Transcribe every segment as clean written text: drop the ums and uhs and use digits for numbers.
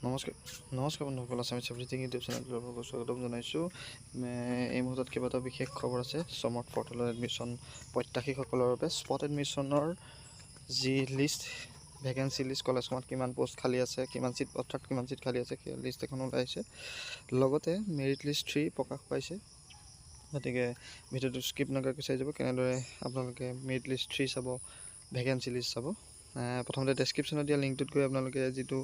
নমস্কাৰ বন্ধুসকল, Assamese everything YouTube চেনেলটোলৈ স্বাগতম জনাইছোঁ। এই মুহূৰ্তত কেইবাটাও বিশেষ খবৰ আছে। সমৰ্থ পৰ্টেলৰ এডমিশ্যন প্ৰত্যাশীসকলৰ বাবে স্পট এডমিশ্যনৰ যি লিষ্ট, ভেকেঞ্চি লিষ্ট, কলেজখনত কিমান পোষ্ট খালী আছে, কিমান চিট খালী আছে, সেই লিষ্ট এখন ওলাইছে। লগতে মেৰিট লিষ্ট 3 প্ৰকাশ পাইছে। গতিকে ভিডিঅ'টো স্কিপ নকৰাকৈ চাই যাব কেনেদৰে আপোনালোকে মেৰিট লিষ্ট 3 চাব, ভেকেঞ্চি লিষ্ট চাব। প্ৰথমতে ডেছক্ৰিপশ্যনত দিয়া লিংকটোত গৈ আপোনালোকে যিটো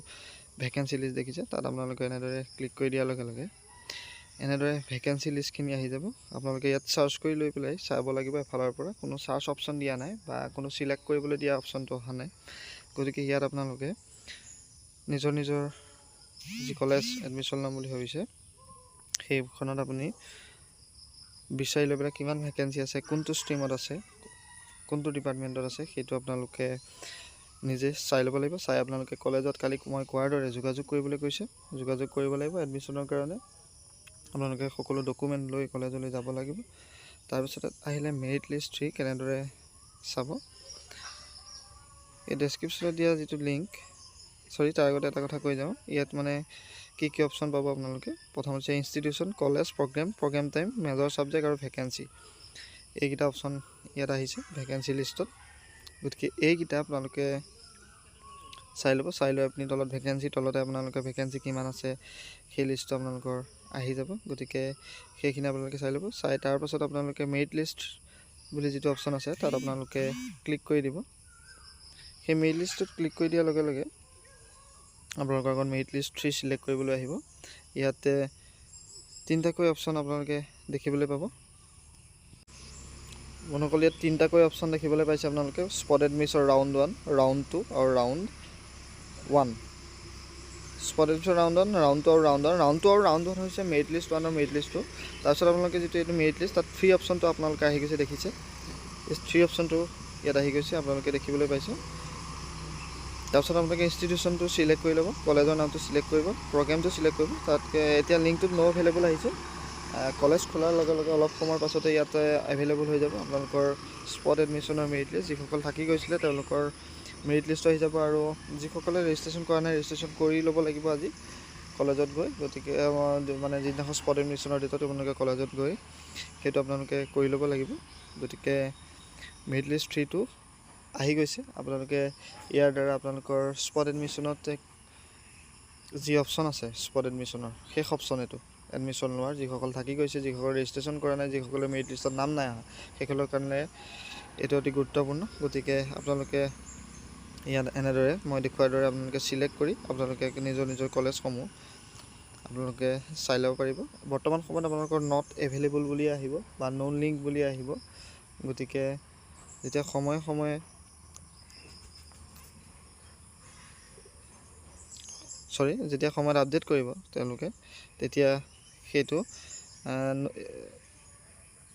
ভেকেঞ্চি লিষ্ট দেখিছে তাত আপোনালোকে এনেদৰে ক্লিক কৰি দিয়াৰ লগে লগে এনেদৰে ভেকেঞ্চি লিষ্টখিনি আহি যাব। আপোনালোকে ইয়াত চাৰ্চ কৰি লৈ পেলাই চাব লাগিব। এফালৰ পৰা কোনো চাৰ্চ অপশ্যন দিয়া নাই বা কোনো চিলেক্ট কৰিবলৈ দিয়া অপশ্যনটো অহা নাই। গতিকে ইয়াত আপোনালোকে নিজৰ যি কলেজ এডমিশ্যন ল'ম বুলি ভাবিছে সেইখনত আপুনি বিচাৰি লৈ পেলাই কিমান ভেকেঞ্চি আছে, কোনটো ষ্ট্ৰীমত আছে, কোনটো ডিপাৰ্টমেণ্টত আছে, সেইটো আপোনালোকে নিজে চাই ল'ব লাগিব। চাই আপোনালোকে কলেজত কালি মই কোৱাৰ দৰে যোগাযোগ কৰিবলৈ কৈছে, যোগাযোগ কৰিব লাগিব এডমিশ্যনৰ কাৰণে। আপোনালোকে সকলো ডকুমেণ্ট লৈ কলেজলৈ যাব লাগিব। তাৰপিছত আহিলে মেৰিট লিষ্ট 3 কেনেদৰে চাব। এই ডেছক্ৰিপশ্যনত দিয়া যিটো লিংক, তাৰ আগতে এটা কথা কৈ যাওঁ। ইয়াত মানে কি অপশ্যন পাব আপোনালোকে। প্ৰথম হৈছে institution, college, programme time, major subject আৰু ভেকেঞ্চি। এইকেইটা অপশ্যন ইয়াত আহিছে ভেকেঞ্চি লিষ্টত। গতিকে এইকেইটা আপোনালোকে চাই ল'ব। চাই লৈ আপুনি তলত ভেকেঞ্চি, তলতে আপোনালোকৰ ভেকেঞ্চি কিমান আছে সেই লিষ্টটো আপোনালোকৰ আহি যাব। গতিকে সেইখিনি আপোনালোকে চাই ল'ব। চাই তাৰপাছত আপোনালোকে মেৰিট লিষ্ট বুলি যিটো অপশ্যন আছে তাত আপোনালোকে ক্লিক কৰি দিব। সেই মেৰিট লিষ্টটোত ক্লিক কৰি দিয়াৰ লগে লগে আপোনালোকৰ আগত মেৰিট লিষ্ট 3 চিলেক্ট কৰিবলৈ আহিব। ইয়াতে 3টাকৈ অপশ্যন আপোনালোকে দেখিবলৈ পাব। বন্ধুসকল, ইয়াত 3টাকৈ অপশ্যন দেখিবলৈ পাইছে আপোনালোকে। স্পট এডমিশ্যন ৰাউণ্ড 1, ৰাউণ্ড 2 আৰু round 1। Spot admission round 1, round 2 আৰু ৰাউণ্ড 1। ৰাউণ্ড 2 আৰু ৰাউণ্ড 1 হৈছে মেৰিট লিষ্ট 1 আৰু মেৰিট লিষ্ট 2। তাৰপিছত আপোনালোকে যিটো এইটো মেৰিট লিষ্ট, তাত 3 অপশ্যনটো আপোনালোকে আহি গৈছে, দেখিছে। এই 3 অপশ্যনটো ইয়াত আহি গৈছে, আপোনালোকে দেখিবলৈ পাইছে। তাৰপিছত আপোনালোকে ইনষ্টিটিউশ্যনটো চিলেক্ট কৰি ল'ব, কলেজৰ নামটো চিলেক্ট কৰিব, প্ৰগ্ৰেমটো চিলেক্ট কৰিব। তাত এতিয়া লিংকটোত ন' এভেইলেবল আহিছে। কলেজ খোলাৰ লগে লগে অলপ সময়ৰ পাছতে ইয়াতে এভেইলেবল হৈ যাব আপোনালোকৰ স্পট এডমিশ্যনৰ মেৰিট লিষ্ট। যিসকল থাকি গৈছিলে তেওঁলোকৰ মেৰিট লিষ্টটো আহি যাব। আৰু যিসকলে ৰেজিষ্ট্ৰেশ্যন কৰা নাই, ৰেজিষ্ট্ৰেশ্যন কৰি ল'ব লাগিব আজি কলেজত গৈ। গতিকে মানে যিদিনাখন স্পট এডমিশ্যনৰ ডেটত আপোনালোকে কলেজত গৈ সেইটো আপোনালোকে কৰি ল'ব লাগিব। গতিকে মেৰিট লিষ্ট 3টো আহি গৈছে। আপোনালোকে ইয়াৰ দ্বাৰা আপোনালোকৰ স্পট এডমিশ্যনত যি অপশ্যন আছে স্পট এডমিশ্যনৰ শেষ অপশ্যন এইটো এডমিশ্যন লোৱাৰ। যিসকল থাকি গৈছে, যিসকলে ৰেজিষ্ট্ৰেশ্যন কৰা নাই, যিসকলে মেৰিট লিষ্টত নাম নাই অহা, সেইসকলৰ কাৰণে এইটো অতি গুৰুত্বপূৰ্ণ। গতিকে আপোনালোকে ইয়াত এনেদৰে মই দেখুওৱাৰ দৰে আপোনালোকে চিলেক্ট কৰি আপোনালোকে নিজৰ কলেজসমূহ আপোনালোকে চাই ল'ব পাৰিব। বৰ্তমান সময়ত আপোনালোকৰ নট এভেইলেবল বুলি আহিব বা ন' লিংক বুলি আহিব। গতিকে যেতিয়া সময়ে সময়ত আপডেট কৰিব তেওঁলোকে, তেতিয়া সেইটো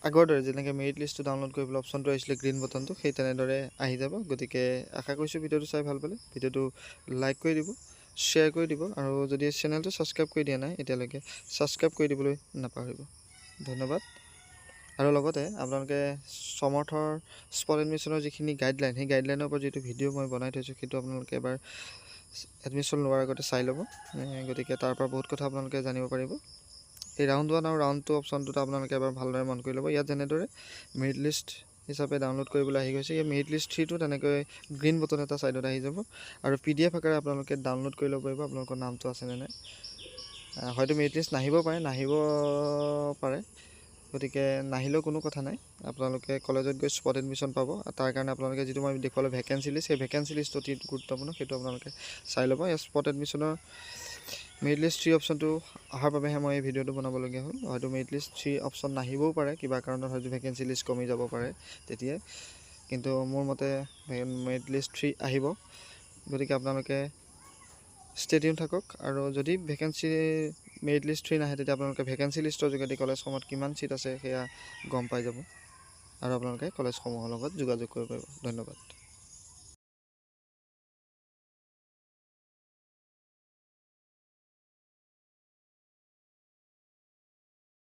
আগৰ দৰে যেনেকৈ মেৰিট লিষ্টটো ডাউনলোড কৰিবলৈ অপশ্যনটো আহিছিলে গ্ৰীণ বটনটো, সেই তেনেদৰে আহি যাব। গতিকে আশা কৰিছোঁ ভিডিঅ'টো চাই ভাল পালে। ভিডিঅ'টো লাইক কৰি দিব, শ্বেয়াৰ কৰি দিব, আৰু যদি চেনেলটো ছাবস্ক্ৰাইব কৰি দিয়া নাই এতিয়ালৈকে ছাবস্ক্ৰাইব কৰি দিবলৈ নাপাহৰিব। ধন্যবাদ। আৰু লগতে আপোনালোকে সমৰ্থৰ স্পট এডমিশ্যনৰ যিখিনি গাইডলাইন, সেই গাইডলাইনৰ ওপৰত যিটো ভিডিঅ' মই বনাই থৈছোঁ সেইটো আপোনালোকে এবাৰ এডমিশ্যন লোৱাৰ আগতে চাই ল'ব। গতিকে তাৰ পৰা বহুত কথা আপোনালোকে জানিব পাৰিব। এই ৰাউণ্ড 1 আৰু ৰাউণ্ড 2 অপশ্যনটোত আপোনালোকে এবাৰ ভালদৰে মন কৰি ল'ব। ইয়াত যেনেদৰে মেৰিট লিষ্ট হিচাপে ডাউনলোড কৰিবলৈ আহি গৈছে, এই মেৰিট লিষ্ট 3টো তেনেকৈ গ্ৰীণ বটন এটা ছাইডত আহি যাব, আৰু PDF আকাৰে আপোনালোকে ডাউনলোড কৰি ল'ব পাৰিব আপোনালোকৰ নামটো আছেনে নাই। হয়তো মেৰিট লিষ্ট নাহিব পাৰে। গতিকে নাহিলেও কোনো কথা নাই, আপোনালোকে কলেজত গৈ স্পট এডমিশ্যন পাব। তাৰ কাৰণে আপোনালোকে যিটো মই দেখুৱালোঁ ভেকেঞ্চি লিষ্ট, সেই ভেকেঞ্চি লিষ্ট অতি গুৰুত্বপূৰ্ণ, সেইটো আপোনালোকে চাই ল'ব। এই স্পট এডমিশ্যনৰ মেৰিট লিষ্ট 3 অপশ্যনটো অহাৰ বাবেহে মই এই ভিডিঅ'টো বনাবলগীয়া হ'ল। হয়তো মেৰিট লিষ্ট 3 অপশ্যন নাহিবও পাৰে, কিবা কাৰণত হয়তো ভেকেঞ্চি লিষ্ট কমি যাব পাৰে তেতিয়াই, কিন্তু মোৰ মতে মেৰিট লিষ্ট 3 আহিব। গতিকে আপোনালোকে ষ্টে টিউন থাকক। আৰু যদি মেৰিট লিষ্ট 3 নাহে, তেতিয়া আপোনালোকে ভেকেঞ্চি লিষ্টৰ যোগেদি কলেজসমূহত কিমান চিট আছে সেয়া গম পাই যাব, আৰু আপোনালোকে কলেজসমূহৰ লগত যোগাযোগ কৰিব পাৰিব। ধন্যবাদ।